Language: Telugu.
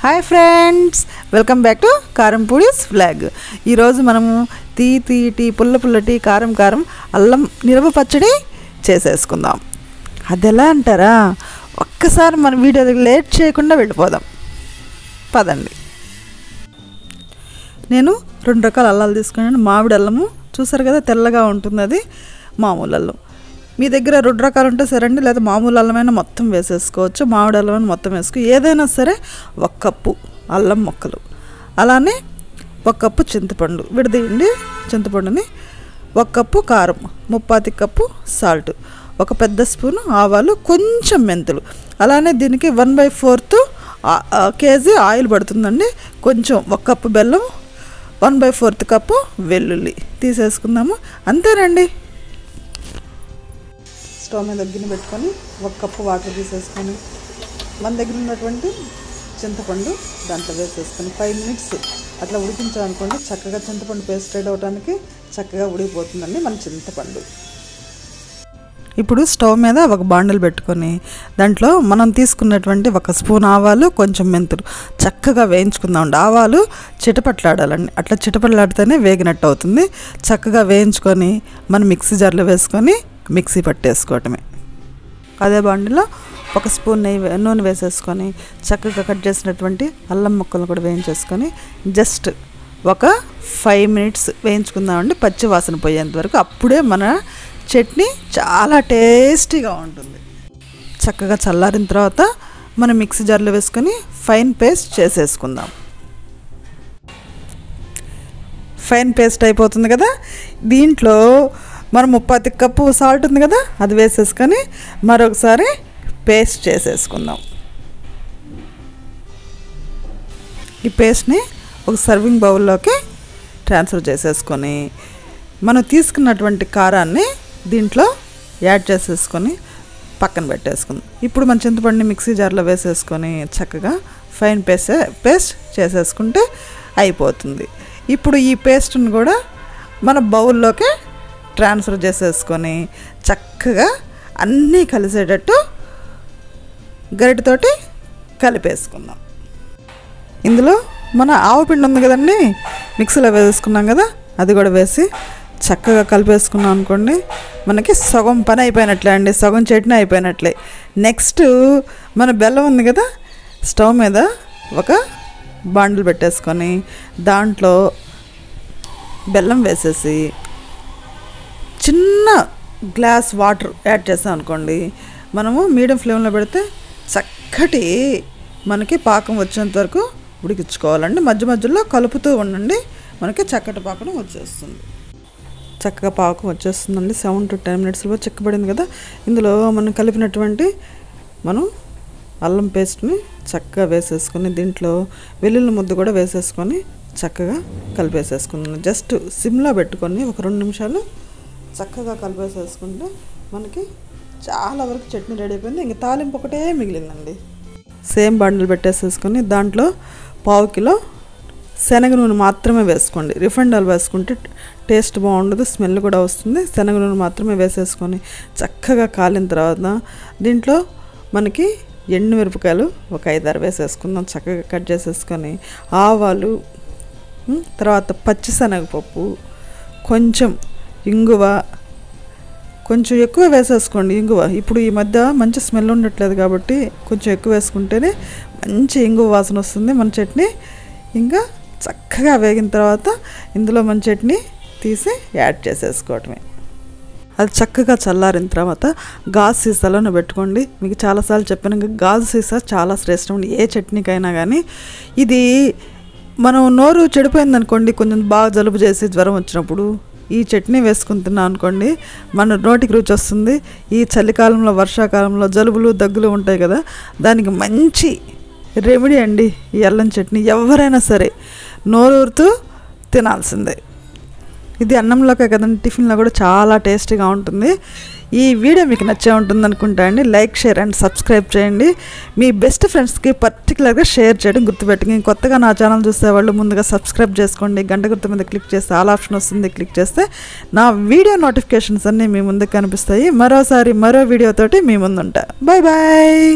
Hi friends, welcome back to Karyampudi'sVlog. ఈరోజు మనము తీటి పుల్లటి కారం అల్లం నిరవ పచ్చడి చేసేసుకుందాం. అది ఎలా అంటారా? ఒక్కసారి మన వీడియో లేట్ చేయకుండా వెళ్ళిపోదాం పదండి. నేను 2 రకాల అల్లాలు తీసుకున్నాను. మామిడి అల్లము చూసారు కదా, తెల్లగా ఉంటుంది, అది మామూలు అల్లం. మీ దగ్గర 2 రకాలు ఉంటే సరండి, లేదా మామూలు అల్లమైనా మొత్తం వేసేసుకోవచ్చు, మామిడి అల్లమైనా మొత్తం వేసుకో, ఏదైనా సరే. 1 కప్పు అల్లం ముక్కలు, అలానే 1 కప్పు చింతపండు విడదీయండి. చింతపండుని 1 కప్పు కారం, 1/4 కప్పు సాల్ట్, 1 పెద్ద స్పూను ఆవాలు, కొంచెం మెంతులు, అలానే దీనికి 1/4 కేజీ ఆయిల్ పడుతుందండి. కొంచెం 1 కప్పు బెల్లం, 1/4 కప్పు వెల్లుల్లి తీసేసుకుందాము. అంతేనండి. స్టవ్ మీద గిన్నె పెట్టుకొని 1 కప్పు వాటర్ తీసేసుకొని మన దగ్గర ఉన్నటువంటి చింతపండు దాంట్లో వేసేసుకొని 5 మినిట్స్ అట్లా ఉడికించాలనుకోండి. చక్కగా చింతపండు పేస్ట్ రెడీ అవడానికి చక్కగా ఉడికిపోతుందండి మన చింతపండు. ఇప్పుడు స్టవ్ మీద 1 బాండలు పెట్టుకొని దాంట్లో మనం తీసుకున్నటువంటి 1 స్పూన్ ఆవాలు, కొంచెం మెంతులు చక్కగా వేయించుకుందామండి. ఆవాలు చిటపట్లాడాలండి, అట్లా చిటపట్లాడితేనే వేగినట్టు అవుతుంది. చక్కగా వేయించుకొని మనం మిక్సీ జార్లో వేసుకొని మిక్సీ పట్టేసుకోవటమే. అదే బాండిలో 1 స్పూన్ నూనె వేసేసుకొని చక్కగా కట్ చేసినటువంటి అల్లం ముక్కలు కూడా వేయించేసుకొని జస్ట్ ఒక 5 మినిట్స్ వేయించుకుందామండి, పచ్చి వాసన పోయేంత వరకు. అప్పుడే మన చట్నీ చాలా టేస్టీగా ఉంటుంది. చక్కగా చల్లారిన తర్వాత మనం మిక్సీ జార్లో వేసుకొని ఫైన్ పేస్ట్ చేసేసుకుందాం. ఫైన్ పేస్ట్ అయిపోతుంది కదా. దీంట్లో మనం 1/4 కప్పు సాల్ట్ ఉంది కదా, అది వేసేసుకొని మరొకసారి పేస్ట్ చేసేసుకుందాం. ఈ పేస్ట్ని ఒక సర్వింగ్ బౌల్లోకి ట్రాన్స్ఫర్ చేసేసుకొని మనం తీసుకున్నటువంటి కారాన్ని దీంట్లో యాడ్ చేసేసుకొని పక్కన పెట్టేసుకుందాం. ఇప్పుడు మన చింతపండుని మిక్సీ జార్లో వేసేసుకొని చక్కగా ఫైన్ పేస్ట్ చేసేసుకుంటే అయిపోతుంది. ఇప్పుడు ఈ పేస్ట్ని కూడా మన బౌల్లోకి ట్రాన్స్ఫర్ చేసేసుకొని చక్కగా అన్నీ కలిసేటట్టు గరిటెతోటి కలిపేసుకుందాం. ఇందులో మన ఆవపిండి ఉంది కదండి, మిక్సీలో వేసుకున్నాం కదా, అది కూడా వేసి చక్కగా కలిపేసుకున్నాం అనుకోండి, మనకి సగం పని అయిపోయినట్లే అండి, సగం చట్నీ అయిపోయినట్లే. నెక్స్ట్ మన బెల్లం ఉంది కదా, స్టవ్ మీద 1 బాండిల్ పెట్టేసుకొని దాంట్లో బెల్లం వేసేసి చిన్న గ్లాస్ వాటర్ యాడ్ చేసాం అనుకోండి, మనము మీడియం ఫ్లేమ్లో పెడితే చక్కటి మనకి పాకం వచ్చేంత వరకు ఉడికించుకోవాలండి. మధ్యలో కలుపుతూ ఉండండి, మనకి చక్కటి పాకం వచ్చేస్తుంది. చక్కగా పాకం వచ్చేస్తుందండి. 7 to 10 మినిట్స్లో చిక్కబడింది కదా. ఇందులో మనం కలిపినటువంటి మనం అల్లం పేస్ట్ని చక్కగా వేసేసుకొని దీంట్లో వెల్లుల్లి ముద్ద కూడా వేసేసుకొని చక్కగా కలిపేసేసుకున్నాను. జస్ట్ సిమ్లో పెట్టుకొని ఒక 2 నిమిషాలు చక్కగా కలిపేసేసుకుంటే మనకి చాలా వరకు చట్నీ రెడీ అయిపోయింది. ఇంక తాలింపు ఒకటే మిగిలిందండి. సేమ్ బండిల్ పెట్టేసేసుకొని దాంట్లో 1/2 కిలో శనగ నూనె మాత్రమే వేసుకోండి. రిఫైండ్ ఆయిల్ వేసుకుంటే టేస్ట్ బాగుండదు, స్మెల్ కూడా వస్తుంది. శనగ నూనె మాత్రమే వేసేసుకొని చక్కగా కాలిన తర్వాత దీంట్లో మనకి ఎండుమిరపకాయలు ఒక 5-6 వేసేసుకుందాం. చక్కగా కట్ చేసేసుకొని ఆవాలు, తర్వాత పచ్చిశనగపప్పు, కొంచెం ఇంగువ, కొంచెం ఎక్కువ వేసేసుకోండి. ఇంగువ ఇప్పుడు ఈ మధ్య మంచి స్మెల్ ఉండట్లేదు కాబట్టి కొంచెం ఎక్కువ వేసుకుంటేనే మంచి ఇంగువ వాసన వస్తుంది మన చట్నీ. ఇంకా చక్కగా వేగిన తర్వాత ఇందులో మన చట్నీ తీసి యాడ్ చేసేసుకోవటమే. అది చక్కగా చల్లారిన తర్వాత గాజు సీసాలోనే పెట్టుకోండి. మీకు చాలాసార్లు చెప్పాను, గాజు సీసా చాలా శ్రేష్టం ఏ చట్నీకైనా కానీ. ఇది మనం నోరు చెడిపోయిందనుకోండి, కొంచెం బాగా జలుబు చేసి జ్వరం వచ్చినప్పుడు ఈ చట్నీ వేసుకుని తిన్నాం అనుకోండి, మన నోటికి రుచి వస్తుంది. ఈ చలికాలంలో, వర్షాకాలంలో జలుబులు దగ్గులు ఉంటాయి కదా, దానికి మంచి రెమెడీ అండి ఈ అల్లం చట్నీ. ఎవరైనా సరే నోరూరుతూ తినాల్సిందే. ఇది అన్నంలోకే కదండి, టిఫిన్లో కూడా చాలా టేస్టీగా ఉంటుంది. ఈ వీడియో మీకు నచ్చే ఉంటుంది అనుకుంటా అండి. లైక్, షేర్ అండ్ సబ్స్క్రైబ్ చేయండి. మీ బెస్ట్ ఫ్రెండ్స్కి పర్టికులర్గా షేర్ చేయడం గుర్తుపెట్టుకుని, కొత్తగా నా ఛానల్ చూసేవాళ్ళు ముందుగా సబ్స్క్రైబ్ చేసుకోండి. గంట గుర్తు మీద క్లిక్ చేస్తే ఆల్ ఆప్షన్ వస్తుంది, క్లిక్ చేస్తే నా వీడియో నోటిఫికేషన్స్ అన్నీ మీ ముందుకు కనిపిస్తాయి. మరోసారి మరో వీడియోతోటి మీ ముందుంటా. Bye bye.